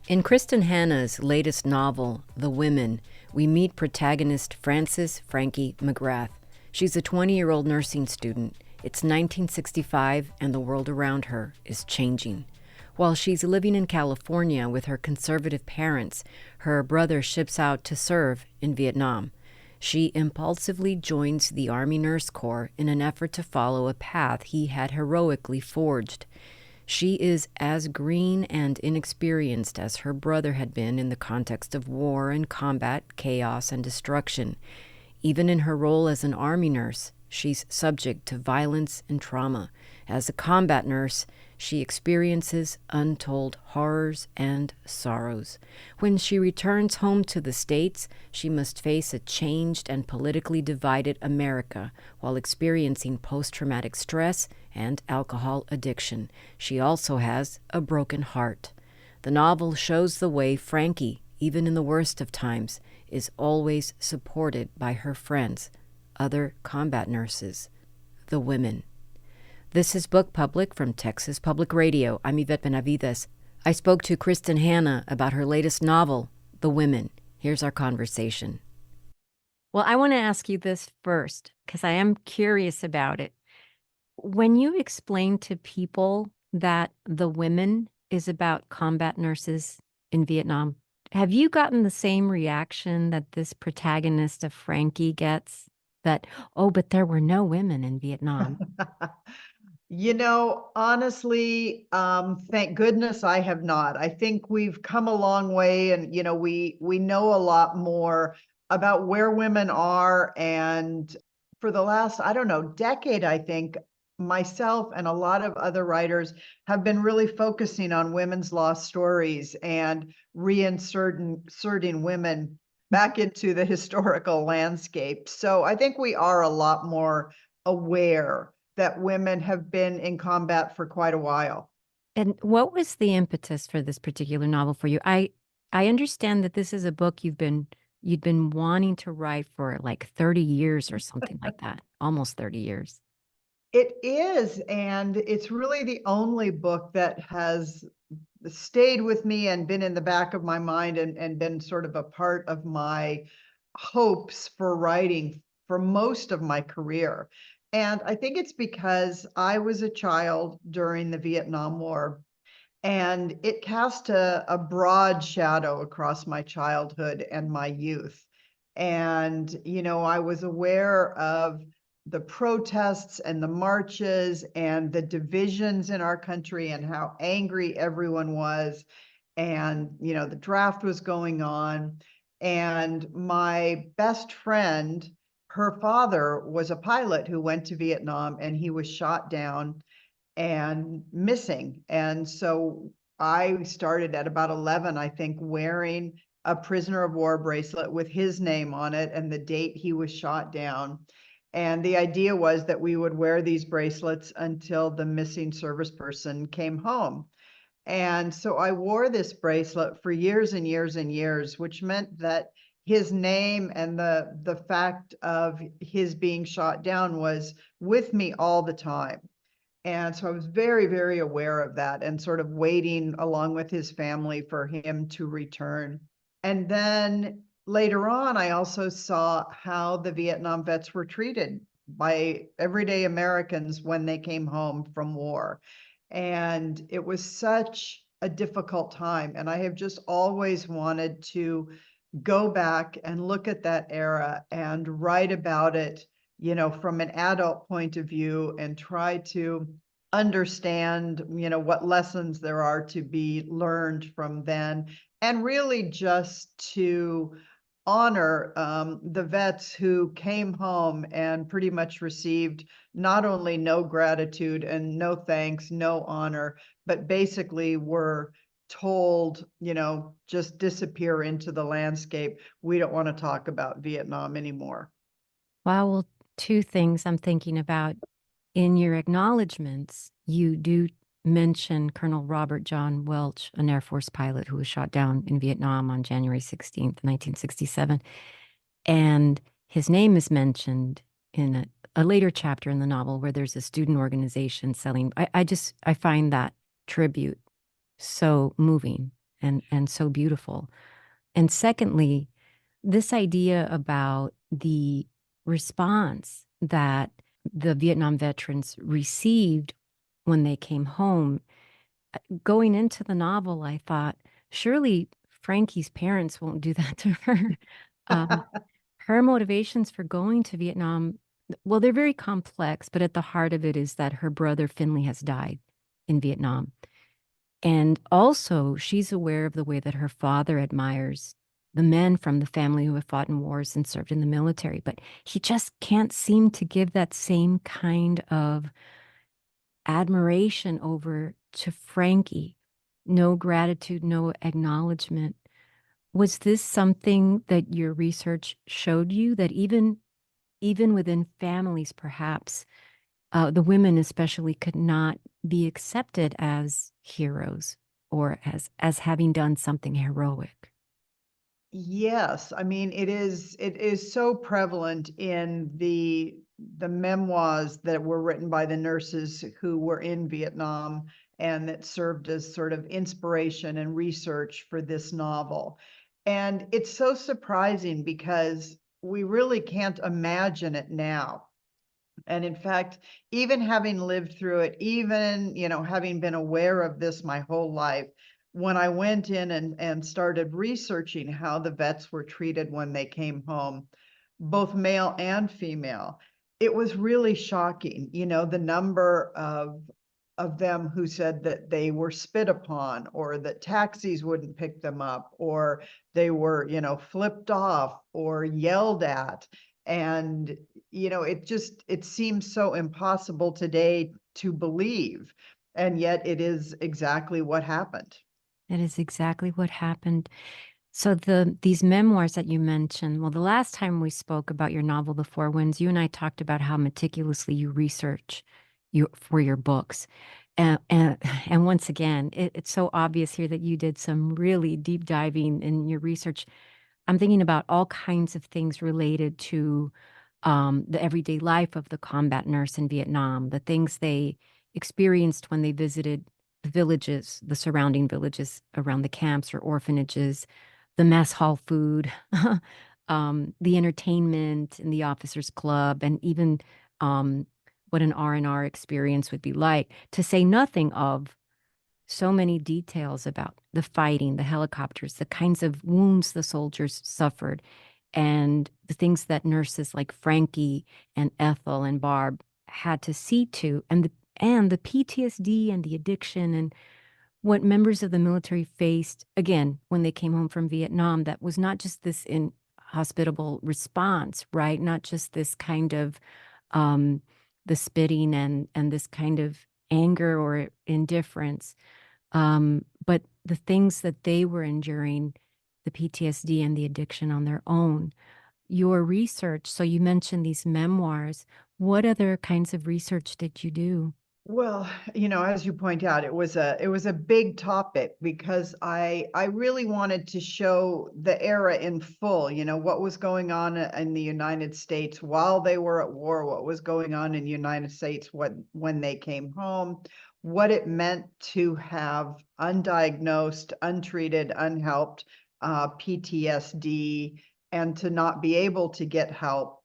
In Kristin Hannah's latest novel, The Women, we meet protagonist Frances Frankie McGrath. She's a 20-year-old nursing student. It's 1965 and the world around her is changing. While she's living in California with her conservative parents, her brother ships out to serve in Vietnam. She impulsively joins the Army Nurse Corps in an effort to follow a path he had heroically forged. She is as green and inexperienced as her brother had been in the context of war and combat, chaos and destruction. Even in her role as an Army nurse, she's subject to violence and trauma. As a combat nurse, she experiences untold horrors and sorrows. When she returns home to the States, she must face a changed and politically divided America while experiencing post-traumatic stress and alcohol addiction. She also has a broken heart. The novel shows the way Frankie, even in the worst of times, is always supported by her friends, other combat nurses, the women. This is Book Public from Texas Public Radio. I'm Yvette Benavides. I spoke to Kristin Hannah about her latest novel, The Women. Here's our conversation. Well, I want to ask you this first, because I am curious about it. When you explain to people that The Women is about combat nurses in Vietnam, have you gotten the same reaction that this protagonist of Frankie gets? That, oh, but there were no women in Vietnam. Honestly, thank goodness I have not. I think we've come a long way, and we know a lot more about where women are. And for the last, I don't know, decade, I think myself and a lot of other writers have been really focusing on women's lost stories and inserting women back into the historical landscape. So I think we are a lot more aware that women have been in combat for quite a while. And what was the impetus for this particular novel for you? I understand that this is a book you'd been wanting to write for like 30 years or something like that, almost 30 years. It is, and it's really the only book that has stayed with me and been in the back of my mind and been sort of a part of my hopes for writing for most of my career. And I think it's because I was a child during the Vietnam War, and it cast a broad shadow across my childhood and my youth. And, I was aware of the protests and the marches and the divisions in our country and how angry everyone was. And, the draft was going on. And my best friend, her father was a pilot who went to Vietnam, and he was shot down and missing. And so I started at about 11, I think, wearing a prisoner of war bracelet with his name on it and the date he was shot down. And the idea was that we would wear these bracelets until the missing service person came home. And so I wore this bracelet for years and years and years, which meant that his name and the fact of his being shot down was with me all the time. And so I was very, very aware of that and sort of waiting along with his family for him to return. And then later on, I also saw how the Vietnam vets were treated by everyday Americans when they came home from war. And it was such a difficult time. And I have just always wanted to go back and look at that era and write about it, from an adult point of view, and try to understand, what lessons there are to be learned from then, and really just to honor the vets who came home and pretty much received not only no gratitude and no thanks, no honor, but basically were told, just disappear into the landscape. We don't want to talk about Vietnam anymore. Wow, well, two things I'm thinking about. In your acknowledgments, you do mention Colonel Robert John Welch, an Air Force pilot who was shot down in Vietnam on January 16th, 1967. And his name is mentioned in a later chapter in the novel where there's a student organization selling. I find that tribute so moving and so beautiful. And secondly, this idea about the response that the Vietnam veterans received when they came home. Going into the novel, I thought, surely Frankie's parents won't do that to her. Um, her motivations for going to Vietnam, well, they're very complex, but at the heart of it is that her brother Finley has died in Vietnam. And also, she's aware of the way that her father admires the men from the family who have fought in wars and served in the military, but he just can't seem to give that same kind of admiration over to Frankie. No gratitude, no acknowledgement. Was this something that your research showed you, that even within families, perhaps the women especially could not be accepted as heroes or as having done something heroic? Yes, I mean it is so prevalent in the memoirs that were written by the nurses who were in Vietnam and that served as sort of inspiration and research for this novel. And it's so surprising because we really can't imagine it now. And in fact, even having lived through it, even, having been aware of this my whole life, when I went in and started researching how the vets were treated when they came home, both male and female, it was really shocking, the number of them who said that they were spit upon or that taxis wouldn't pick them up or they were, flipped off or yelled at. And it seems so impossible today to believe, and yet it is exactly what happened. That is exactly what happened. So these memoirs that you mentioned, well, the last time we spoke about your novel, The Four Winds, you and I talked about how meticulously you research for your books. And once again, it's so obvious here that you did some really deep diving in your research. I'm thinking about all kinds of things related to the everyday life of the combat nurse in Vietnam, the things they experienced when they visited the villages, the surrounding villages around the camps or orphanages, the mess hall food, the entertainment in the officers' club, and even what an R&R experience would be like, to say nothing of so many details about the fighting, the helicopters, the kinds of wounds the soldiers suffered, and the things that nurses like Frankie and Ethel and Barb had to see to, and the PTSD and the addiction and what members of the military faced again when they came home from Vietnam. That was not just this inhospitable response, right? Not just this kind of um, the spitting and this kind of anger or indifference, but the things that they were enduring, the PTSD and the addiction on their own. Your research, so you mentioned these memoirs. What other kinds of research did you do? Well, as you point out, it was a big topic because I really wanted to show the era in full, what was going on in the United States while they were at war, what was going on in the United States when they came home, what it meant to have undiagnosed, untreated, unhelped PTSD, and to not be able to get help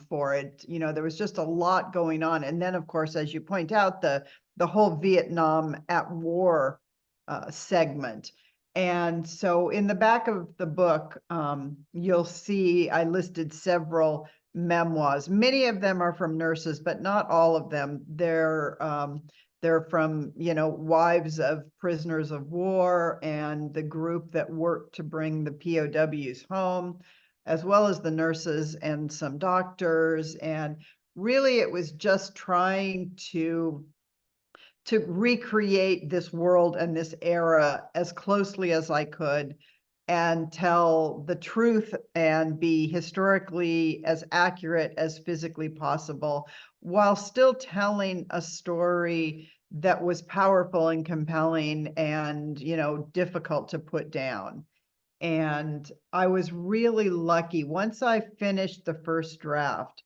for it. There was just a lot going on. And then, of course, as you point out, the whole Vietnam at war segment. And so in the back of the book, you'll see I listed several memoirs. Many of them are from nurses, but not all of them. They're from, wives of prisoners of war and the group that worked to bring the POWs home, as well as the nurses and some doctors. And really, it was just trying to recreate this world and this era as closely as I could and tell the truth and be historically as accurate as physically possible while still telling a story that was powerful and compelling and, difficult to put down. And I was really lucky. Once I finished the first draft,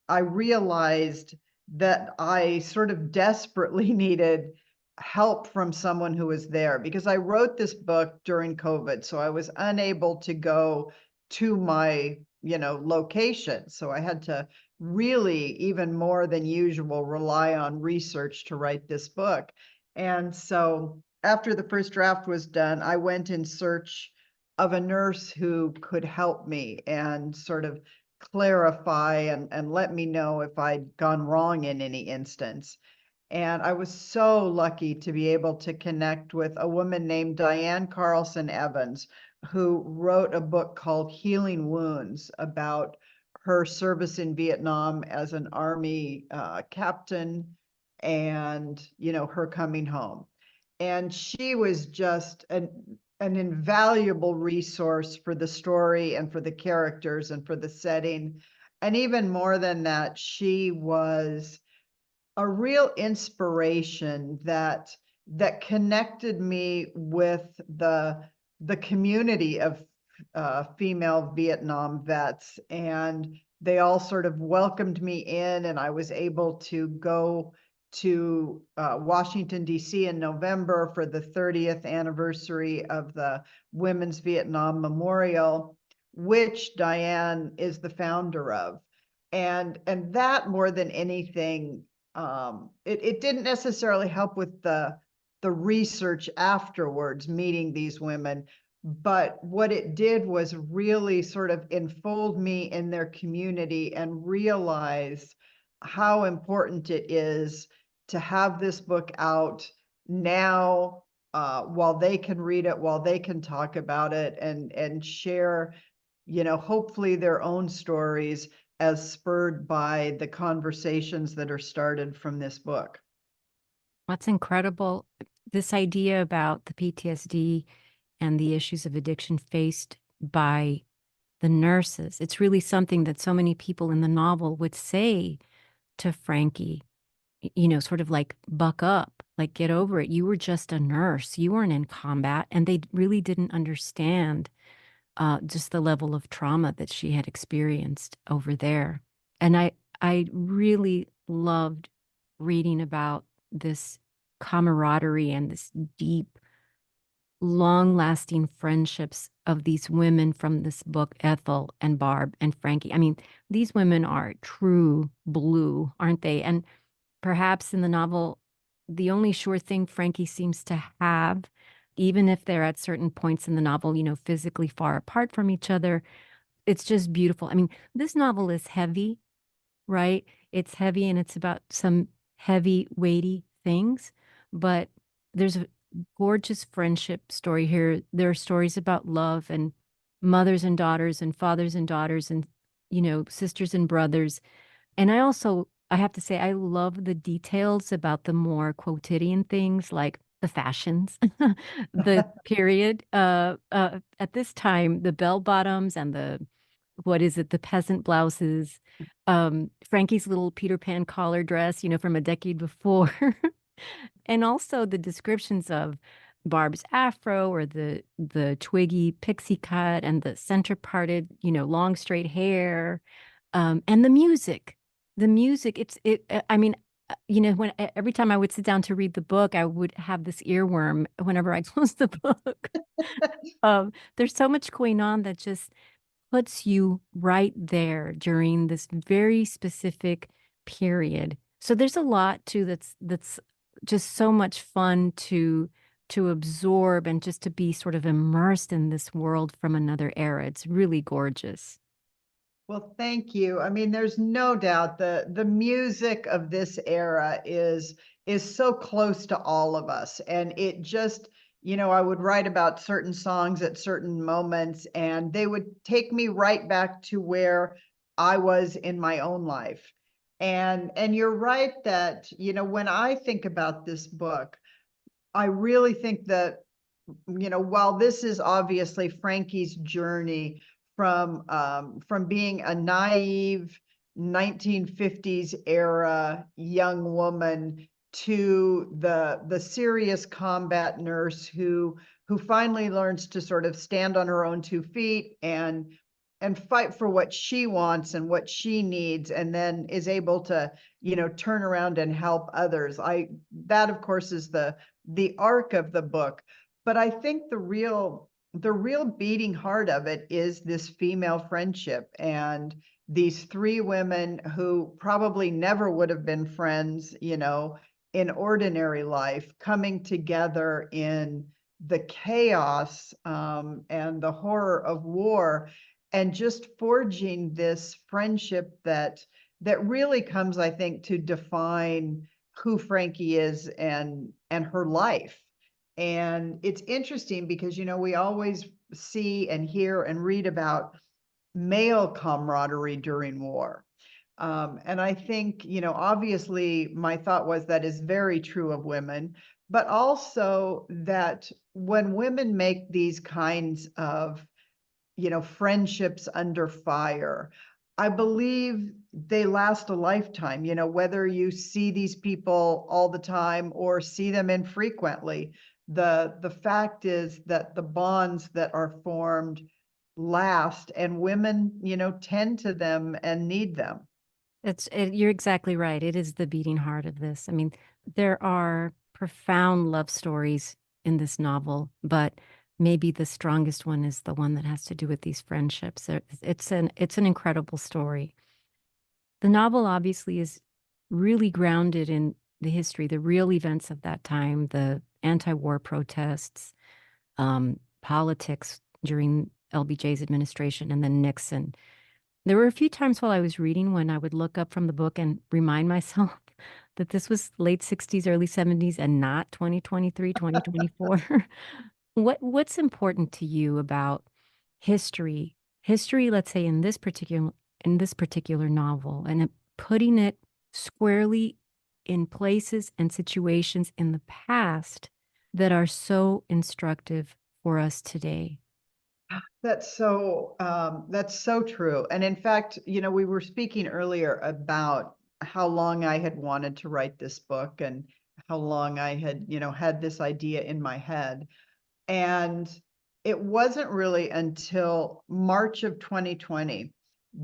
I realized that I sort of desperately needed help from someone who was there, because I wrote this book during COVID, so I was unable to go to my, location. So I had to really, even more than usual, rely on research to write this book. And so after the first draft was done, I went in search of a nurse who could help me and sort of clarify and let me know if I'd gone wrong in any instance. And I was so lucky to be able to connect with a woman named Diane Carlson Evans, who wrote a book called Healing Wounds about her service in Vietnam as an Army captain and, her coming home. And she was just an invaluable resource for the story and for the characters and for the setting. And even more than that, she was a real inspiration that connected me with the community of female Vietnam vets, and they all sort of welcomed me in, and I was able to go to Washington, D.C. in November for the 30th anniversary of the Women's Vietnam Memorial, which Diane is the founder of. And that, more than anything, it didn't necessarily help with the research afterwards, meeting these women, but what it did was really sort of enfold me in their community and realize how important it is to have this book out now, while they can read it, while they can talk about it and share, hopefully their own stories as spurred by the conversations that are started from this book. That's incredible. This idea about the PTSD and the issues of addiction faced by the nurses, it's really something that so many people in the novel would say to Frankie, sort of like, buck up, like, get over it. You were just a nurse. You weren't in combat. And they really didn't understand just the level of trauma that she had experienced over there. And I really loved reading about this camaraderie and this deep, long-lasting friendships of these women from this book, Ethel and Barb and Frankie. I mean, these women are true blue, aren't they? And perhaps in the novel, the only sure thing Frankie seems to have, even if they're at certain points in the novel, physically far apart from each other, it's just beautiful. I mean, this novel is heavy, right? It's heavy and it's about some heavy, weighty things, but there's a gorgeous friendship story here. There are stories about love and mothers and daughters and fathers and daughters and, sisters and brothers. And I have to say, I love the details about the more quotidian things like the fashions, the period. At this time, the bell bottoms and what is it, the peasant blouses, Frankie's little Peter Pan collar dress, from a decade before. And also the descriptions of Barb's afro or the twiggy pixie cut and the center parted, long straight hair, and the music. The music, I mean, when every time I would sit down to read the book, I would have this earworm whenever I closed the book. There's so much going on that just puts you right there during this very specific period. So there's a lot too that's just so much fun to absorb and just to be sort of immersed in this world from another era. It's really gorgeous. Well, thank you. I mean, there's no doubt the music of this era is so close to all of us. And it just, I would write about certain songs at certain moments, and they would take me right back to where I was in my own life. And you're right that, when I think about this book, I really think that, while this is obviously Frankie's journey from being a naive 1950s era young woman to the serious combat nurse who finally learns to sort of stand on her own 2 feet and fight for what she wants and what she needs, and then is able to, turn around and help others. That of course is the arc of the book. But I think the real beating heart of it is this female friendship, and these three women who probably never would have been friends, in ordinary life, coming together in the chaos, and the horror of war, and just forging this friendship that really comes, I think, to define who Frankie is and her life. And it's interesting because, we always see and hear and read about male camaraderie during war. And I think, obviously my thought was that is very true of women, but also that when women make these kinds of, friendships under fire, I believe they last a lifetime, whether you see these people all the time or see them infrequently. The fact is that the bonds that are formed last, and women, tend to them and need them. You're exactly right. It is the beating heart of this. I mean, there are profound love stories in this novel, but maybe the strongest one is the one that has to do with these friendships. It's an incredible story. The novel obviously is really grounded in the history, the real events of that time, the anti-war protests, politics during LBJ's administration, and then Nixon. There were a few times while I was reading when I would look up from the book and remind myself that this was late 60s, early 70s, and not 2023, 2024. What's important to you about history? History, let's say in this particular novel, and putting it squarely in places and situations in the past that are so instructive for us today. That's so true. And in fact, we were speaking earlier about how long I had wanted to write this book, and how long I had, had this idea in my head. And it wasn't really until March of 2020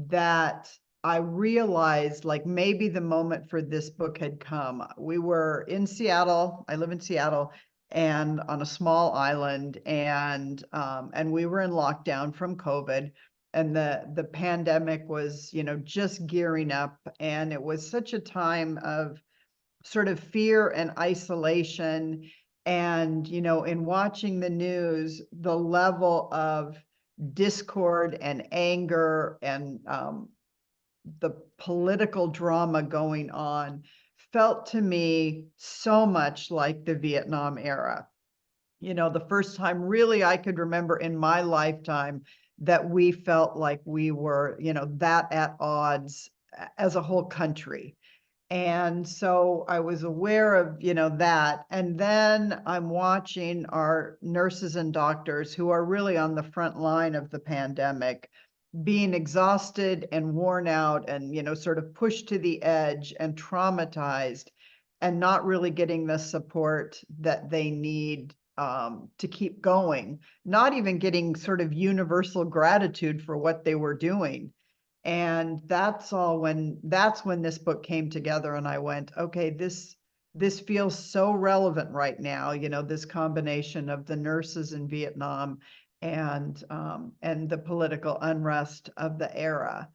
that I realized, like, maybe the moment for this book had come. We were in Seattle. I live in Seattle, and on a small island, and we were in lockdown from COVID, and the pandemic was, just gearing up, and it was such a time of sort of fear and isolation. And, in watching the news, the level of discord and anger, and the political drama going on felt to me so much like the Vietnam era. The first time really I could remember in my lifetime that we felt like we were, that at odds as a whole country. And so I was aware of, that. And then I'm watching our nurses and doctors, who are really on the front line of the pandemic, being exhausted and worn out, and, sort of pushed to the edge and traumatized, and not really getting the support that they need, to keep going, not even getting sort of universal gratitude for what they were doing. And that's when this book came together, and I went, okay, this feels so relevant right now, this combination of the nurses in Vietnam, and the political unrest of the era.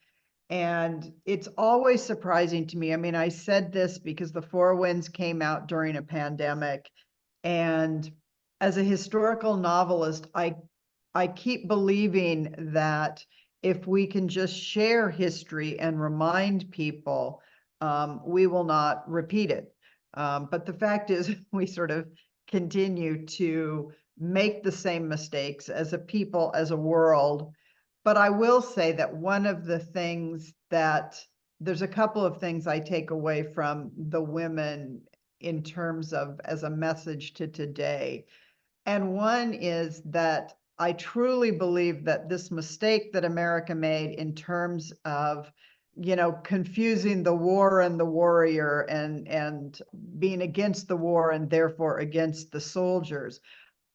And it's always surprising to me. I mean, I said this because The Four Winds came out during a pandemic, and as a historical novelist, I keep believing that if we can just share history and remind people, we will not repeat it. But the fact is, we sort of continue to make the same mistakes as a people, as a world. But I will say that there's a couple of things I take away from the women in terms of as a message to today. And one is that I truly believe that this mistake that America made in terms of, confusing the war and the warrior, and being against the war and therefore against the soldiers,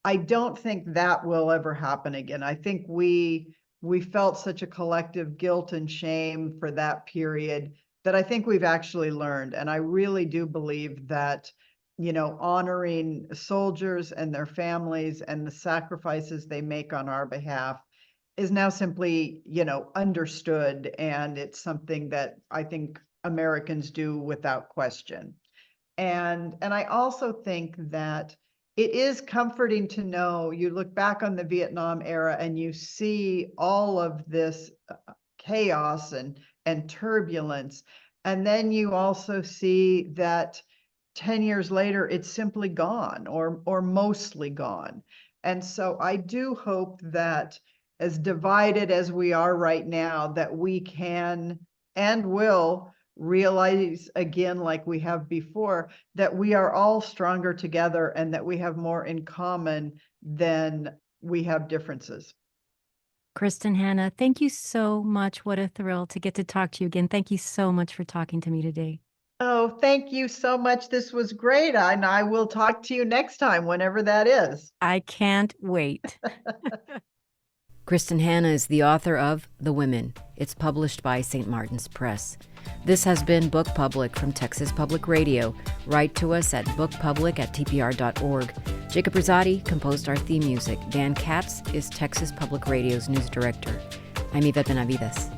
I don't think that will ever happen again. I think we we felt such a collective guilt and shame for that period that I think we've actually learned. And I really do believe that, honoring soldiers and their families and the sacrifices they make on our behalf is now simply, understood. And it's something that I think Americans do without question. And I also think that it is comforting to know, you look back on the Vietnam era and you see all of this chaos and turbulence. And then you also see that 10 years later, it's simply gone or mostly gone. And so I do hope that, as divided as we are right now, that we can and will realize again, like we have before, that we are all stronger together and that we have more in common than we have differences. Kristin Hannah, thank you so much. What a thrill to get to talk to you again. Thank you so much for talking to me today. Oh, thank you so much. This was great. And I will talk to you next time, whenever that is. I can't wait. Kristin Hannah is the author of The Women. It's published by St. Martin's Press. This has been Book Public from Texas Public Radio. Write to us at bookpublic@tpr.org. Jacob Rosati composed our theme music. Dan Katz is Texas Public Radio's news director. I'm Yvette Benavides.